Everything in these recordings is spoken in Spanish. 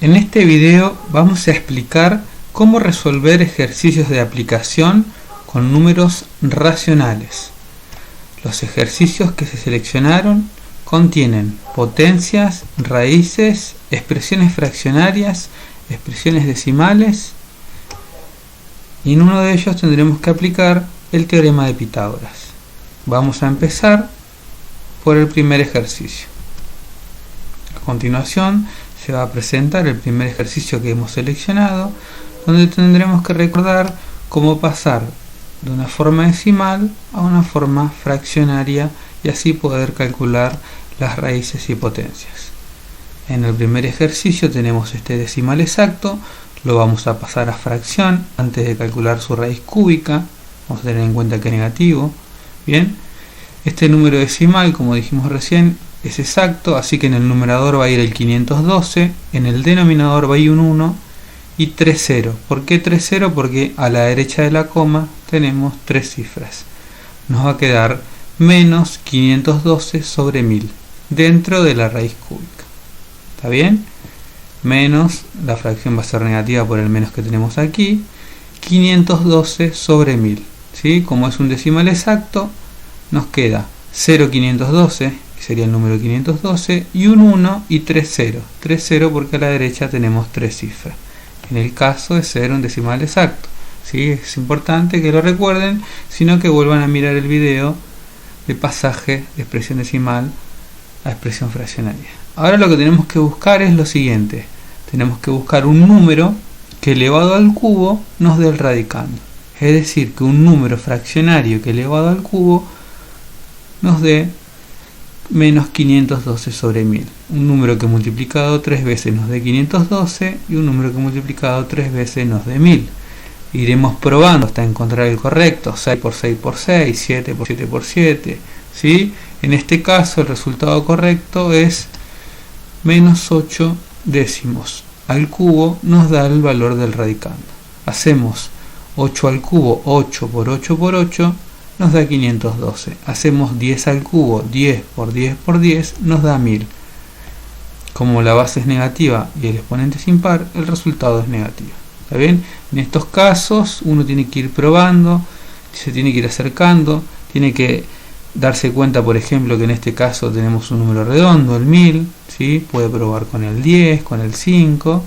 En este video vamos a explicar cómo resolver ejercicios de aplicación con números racionales. Los ejercicios que se seleccionaron contienen potencias, raíces, expresiones fraccionarias, expresiones decimales, y en uno de ellos tendremos que aplicar el teorema de Pitágoras. Vamos a empezar por el primer ejercicio. A continuación se va a presentar el primer ejercicio que hemos seleccionado, donde tendremos que recordar cómo pasar de una forma decimal a una forma fraccionaria y así poder calcular las raíces y potencias. En el primer ejercicio tenemos este decimal exacto, lo vamos a pasar a fracción antes de calcular su raíz cúbica. Vamos a tener en cuenta que es negativo. Bien, este número decimal, como dijimos recién, es exacto, así que en el numerador va a ir el 512, en el denominador va a ir un 1 y 3 0. ¿Por qué 3 0? Porque a la derecha de la coma tenemos tres cifras. Nos va a quedar menos 512 sobre 1000 dentro de la raíz cúbica. ¿Está bien? Menos, la fracción va a ser negativa por el menos que tenemos aquí, 512 sobre 1000. ¿Sí? Como es un decimal exacto, nos queda 0,512, que sería el número 512, y un 1 y 3 0. 3 0 porque a la derecha tenemos tres cifras. En el caso de ser un decimal exacto. ¿Sí? Es importante que lo recuerden, sino que vuelvan a mirar el video de pasaje de expresión decimal a expresión fraccionaria. Ahora lo que tenemos que buscar es lo siguiente. Tenemos que buscar un número que elevado al cubo nos dé el radicando. Es decir, que un número fraccionario que elevado al cubo nos dé menos 512 sobre 1000. Un número que multiplicado 3 veces nos dé 512 y un número que multiplicado 3 veces nos dé 1000. Iremos probando hasta encontrar el correcto. 6 por 6 por 6, 7 por 7 por 7. ¿Sí? En este caso el resultado correcto es menos 8 décimos al cubo, nos da el valor del radicando. Hacemos 8 al cubo, 8 por 8 por 8, nos da 512. Hacemos 10 al cubo, 10 por 10 por 10, nos da 1000. Como la base es negativa y el exponente es impar, el resultado es negativo. ¿Está bien? En estos casos uno tiene que ir probando, se tiene que ir acercando, tiene que darse cuenta, por ejemplo, que en este caso tenemos un número redondo, el 1000, ¿sí? Puede probar con el 10, con el 5.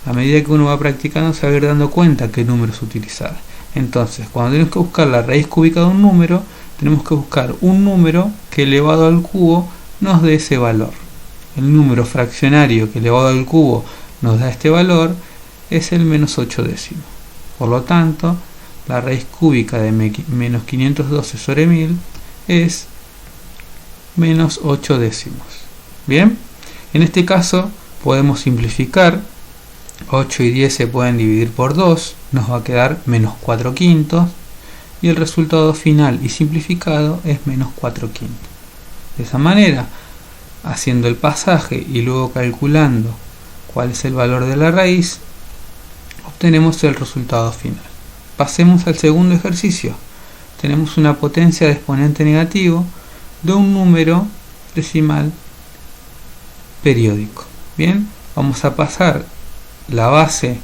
A medida que uno va practicando se va a ir dando cuenta qué números utilizar. Entonces, cuando tenemos que buscar la raíz cúbica de un número, tenemos que buscar un número que elevado al cubo nos dé ese valor. El número fraccionario que elevado al cubo nos da este valor es el menos 8 décimos. Por lo tanto, la raíz cúbica de menos 512 sobre 1000 es menos 8 décimos. Bien, en este caso podemos simplificar. 8 y 10 se pueden dividir por 2, nos va a quedar menos 4 quintos, y el resultado final y simplificado es menos 4 quintos. De esa manera, haciendo el pasaje y luego calculando cuál es el valor de la raíz, obtenemos el resultado final. Pasemos al segundo ejercicio. Tenemos una potencia de exponente negativo de un número decimal periódico. Bien, vamos a pasar la base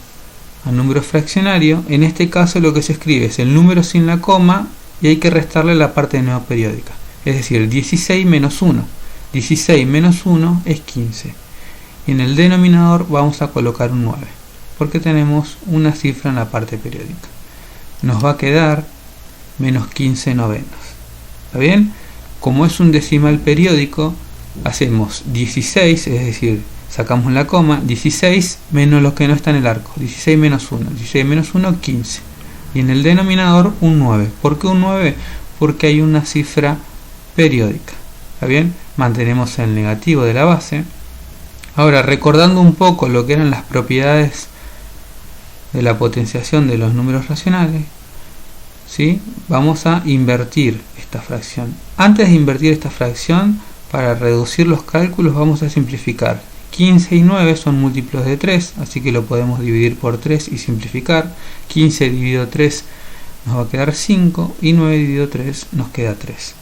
al número fraccionario. En este caso lo que se escribe es el número sin la coma y hay que restarle la parte no periódica. Es decir, 16 menos 1. 16 menos 1 es 15. Y en el denominador vamos a colocar un 9, porque tenemos una cifra en la parte periódica. Nos va a quedar menos 15 novenos. ¿Está bien? Como es un decimal periódico, hacemos 16, es decir, sacamos la coma, 16 menos lo que no está en el arco, 16 menos 1, 16 menos 1, 15. Y en el denominador un 9. ¿Por qué un 9? Porque hay una cifra periódica. ¿Está bien? Mantenemos el negativo de la base. Ahora, recordando un poco lo que eran las propiedades de la potenciación de los números racionales, ¿sí? Vamos a invertir esta fracción. Antes de invertir esta fracción, para reducir los cálculos vamos a simplificar. 15 y 9 son múltiplos de 3, así que lo podemos dividir por 3 y simplificar. 15 dividido 3 nos va a quedar 5 y 9 dividido 3 nos queda 3.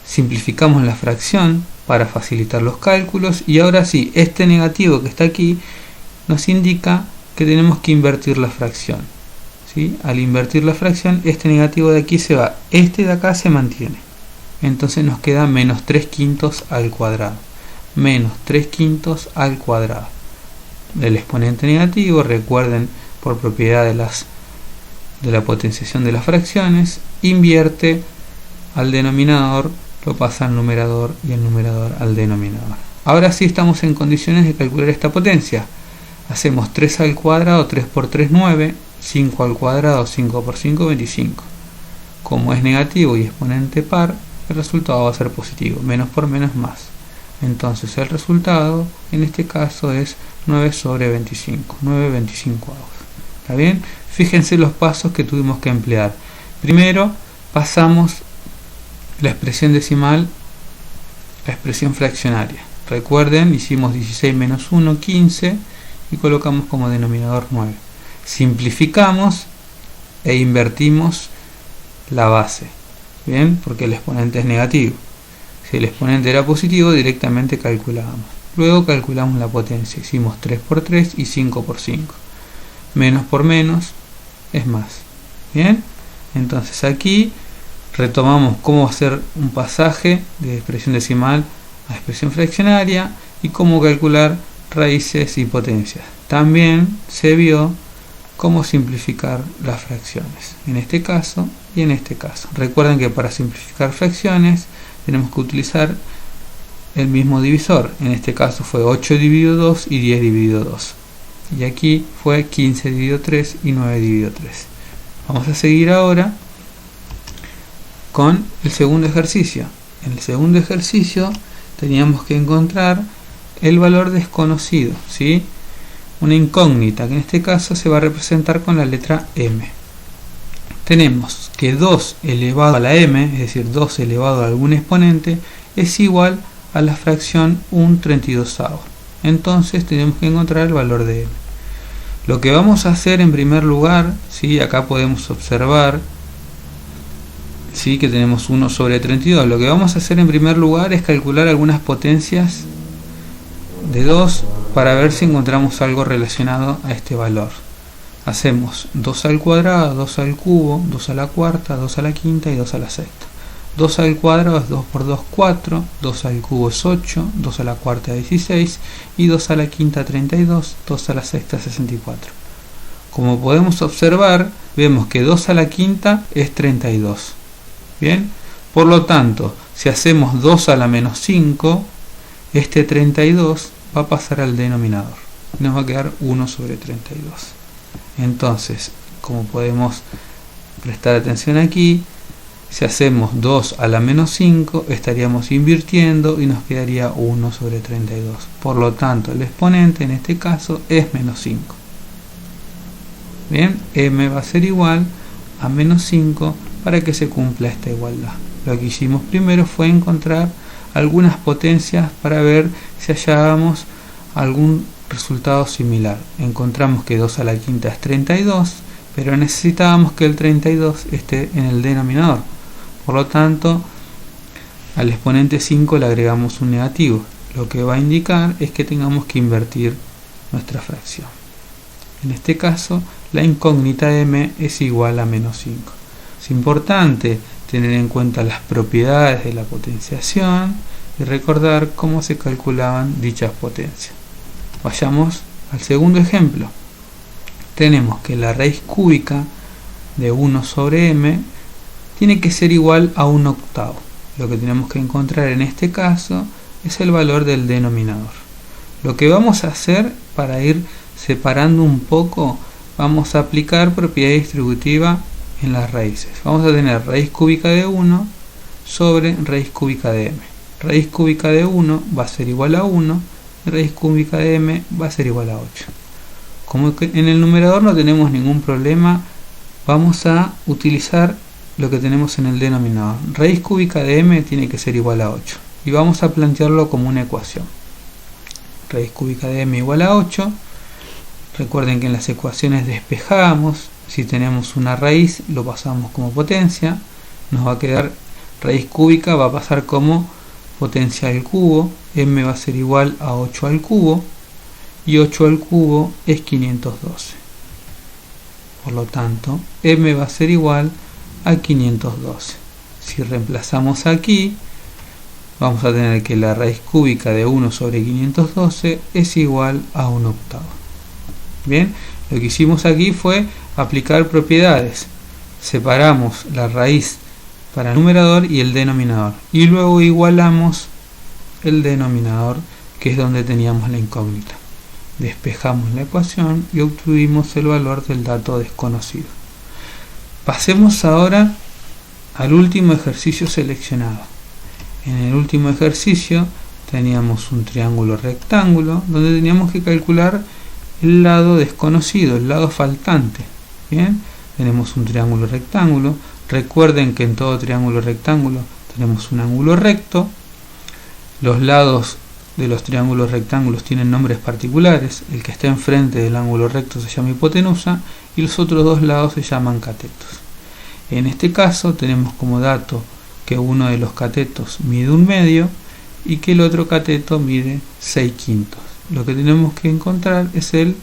Simplificamos la fracción para facilitar los cálculos y ahora sí, este negativo que está aquí nos indica que tenemos que invertir la fracción, ¿sí? Al invertir la fracción, este negativo de aquí se va, este de acá se mantiene. Entonces nos queda menos 3/5 al cuadrado. Menos 3/5 al cuadrado. El exponente negativo, recuerden, por propiedad de la potenciación de las fracciones, invierte al denominador, lo pasa al numerador y el numerador al denominador. Ahora sí estamos en condiciones de calcular esta potencia. Hacemos 3 al cuadrado, 3 por 3, 9, 5 al cuadrado, 5 por 5, 25. Como es negativo y exponente par, el resultado va a ser positivo. Menos por menos más. Entonces el resultado, en este caso, es 9 sobre 25. 9/25. ¿Está bien? Fíjense los pasos que tuvimos que emplear. Primero, pasamos la expresión decimal, la expresión fraccionaria. Recuerden, hicimos 16 menos 1, 15, y colocamos como denominador 9. Simplificamos e invertimos la base. Bien, porque el exponente es negativo. Si el exponente era positivo, directamente calculábamos. Luego calculamos la potencia. Hicimos 3 por 3 y 5 por 5. Menos por menos es más. Bien, entonces aquí retomamos cómo hacer un pasaje de expresión decimal a expresión fraccionaria y cómo calcular raíces y potencias. También se vio cómo simplificar las fracciones, en este caso y en este caso. Recuerden que para simplificar fracciones tenemos que utilizar el mismo divisor. En este caso fue 8 dividido 2 y 10 dividido 2. Y aquí fue 15 dividido 3 y 9 dividido 3. Vamos a seguir ahora con el segundo ejercicio. En el segundo ejercicio teníamos que encontrar el valor desconocido, ¿sí? Una incógnita, que en este caso se va a representar con la letra m. Tenemos que 2 elevado a la m, es decir, 2 elevado a algún exponente, es igual a la fracción 1/32. Entonces tenemos que encontrar el valor de m. Lo que vamos a hacer en primer lugar, ¿sí? Acá podemos observar, ¿sí?, que tenemos 1 sobre 32. Lo que vamos a hacer en primer lugar es calcular algunas potencias de 2 para ver si encontramos algo relacionado a este valor. Hacemos 2 al cuadrado, 2 al cubo, 2 a la cuarta, 2 a la quinta y 2 a la sexta. 2 al cuadrado es 2 por 2, 4, 2 al cubo es 8, 2 a la cuarta 16 y 2 a la quinta 32, 2 a la sexta 64. Como podemos observar, vemos que 2 a la quinta es 32. Bien, por lo tanto, si hacemos 2 a la menos 5, este 32 va a pasar al denominador. Nos va a quedar 1 sobre 32. Entonces, como podemos prestar atención aquí, si hacemos 2 a la menos 5, estaríamos invirtiendo y nos quedaría 1 sobre 32. Por lo tanto, el exponente en este caso es menos 5. Bien, m va a ser igual a menos 5 para que se cumpla esta igualdad. Lo que hicimos primero fue encontrar algunas potencias para ver si hallábamos algún resultado similar. Encontramos que 2 a la quinta es 32, pero necesitábamos que el 32 esté en el denominador. Por lo tanto, al exponente 5 le agregamos un negativo. Lo que va a indicar es que tengamos que invertir nuestra fracción. En este caso, la incógnita m es igual a menos 5. Es importante tener en cuenta las propiedades de la potenciación y recordar cómo se calculaban dichas potencias. Vayamos al segundo ejemplo. Tenemos que la raíz cúbica de 1 sobre m tiene que ser igual a 1/8. Lo que tenemos que encontrar en este caso es el valor del denominador. Lo que vamos a hacer para ir separando un poco, vamos a aplicar propiedad distributiva en las raíces. Vamos a tener raíz cúbica de 1 sobre raíz cúbica de m. Raíz cúbica de 1 va a ser igual a 1 y raíz cúbica de m va a ser igual a 8. Como que en el numerador no tenemos ningún problema, vamos a utilizar lo que tenemos en el denominador. Raíz cúbica de m tiene que ser igual a 8 y vamos a plantearlo como una ecuación. Raíz cúbica de m igual a 8. Recuerden que en las ecuaciones despejamos. Si tenemos una raíz, lo pasamos como potencia. Nos va a quedar raíz cúbica, va a pasar como potencia al cubo. M va a ser igual a 8 al cubo. y 8 al cubo es 512. Por lo tanto, m va a ser igual a 512. Si reemplazamos aquí, vamos a tener que la raíz cúbica de 1 sobre 512 es igual a 1/8. Bien, lo que hicimos aquí fue aplicar propiedades. Separamos la raíz para el numerador y el denominador. Y luego igualamos el denominador, que es donde teníamos la incógnita. Despejamos la ecuación y obtuvimos el valor del dato desconocido. Pasemos ahora al último ejercicio seleccionado. En el último ejercicio teníamos un triángulo rectángulo donde teníamos que calcular el lado desconocido, el lado faltante. Bien, tenemos un triángulo rectángulo. Recuerden que en todo triángulo rectángulo tenemos un ángulo recto. Los lados de los triángulos rectángulos tienen nombres particulares. El que está enfrente del ángulo recto se llama hipotenusa y los otros dos lados se llaman catetos. En este caso tenemos como dato que uno de los catetos mide 1/2 y que el otro cateto mide 6/5. Lo que tenemos que encontrar es el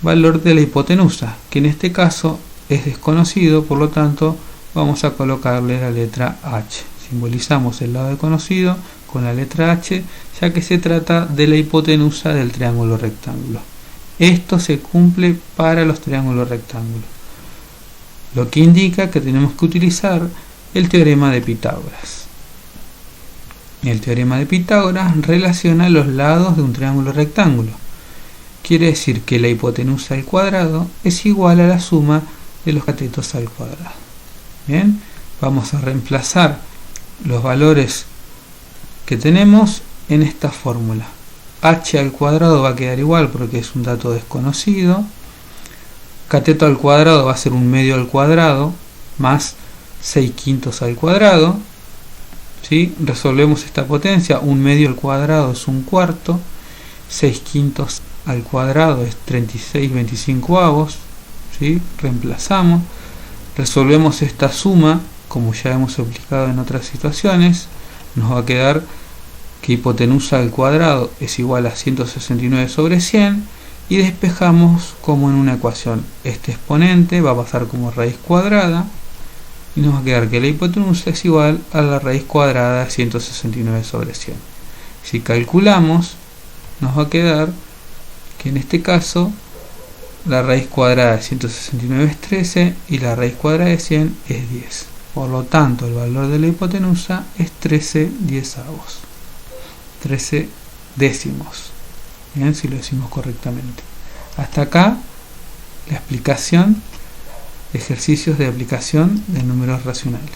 valor de la hipotenusa, que en este caso es desconocido, por lo tanto vamos a colocarle la letra H. Simbolizamos el lado desconocido con la letra H, ya que se trata de la hipotenusa del triángulo rectángulo. Esto se cumple para los triángulos rectángulos, lo que indica que tenemos que utilizar el teorema de Pitágoras. El teorema de Pitágoras relaciona los lados de un triángulo rectángulo. Quiere decir que la hipotenusa al cuadrado es igual a la suma de los catetos al cuadrado. Bien, vamos a reemplazar los valores que tenemos en esta fórmula. H al cuadrado va a quedar igual porque es un dato desconocido. Cateto al cuadrado va a ser 1/2 al cuadrado más 6/5 al cuadrado. ¿Sí? Resolvemos esta potencia. 1/2 al cuadrado es 1/4. 6/5 al cuadrado es 36/25. ¿Sí? Reemplazamos. Resolvemos esta suma, como ya hemos aplicado en otras situaciones. Nos va a quedar que hipotenusa al cuadrado es igual a 169 sobre 100 y despejamos como en una ecuación. Este exponente va a pasar como raíz cuadrada y nos va a quedar que la hipotenusa es igual a la raíz cuadrada de 169 sobre 100. Si calculamos, nos va a quedar que en este caso la raíz cuadrada de 169 es 13 y la raíz cuadrada de 100 es 10. Por lo tanto, el valor de la hipotenusa es 13/10. 13 décimos. Bien, si lo decimos correctamente. Hasta acá la explicación de ejercicios de aplicación de números racionales.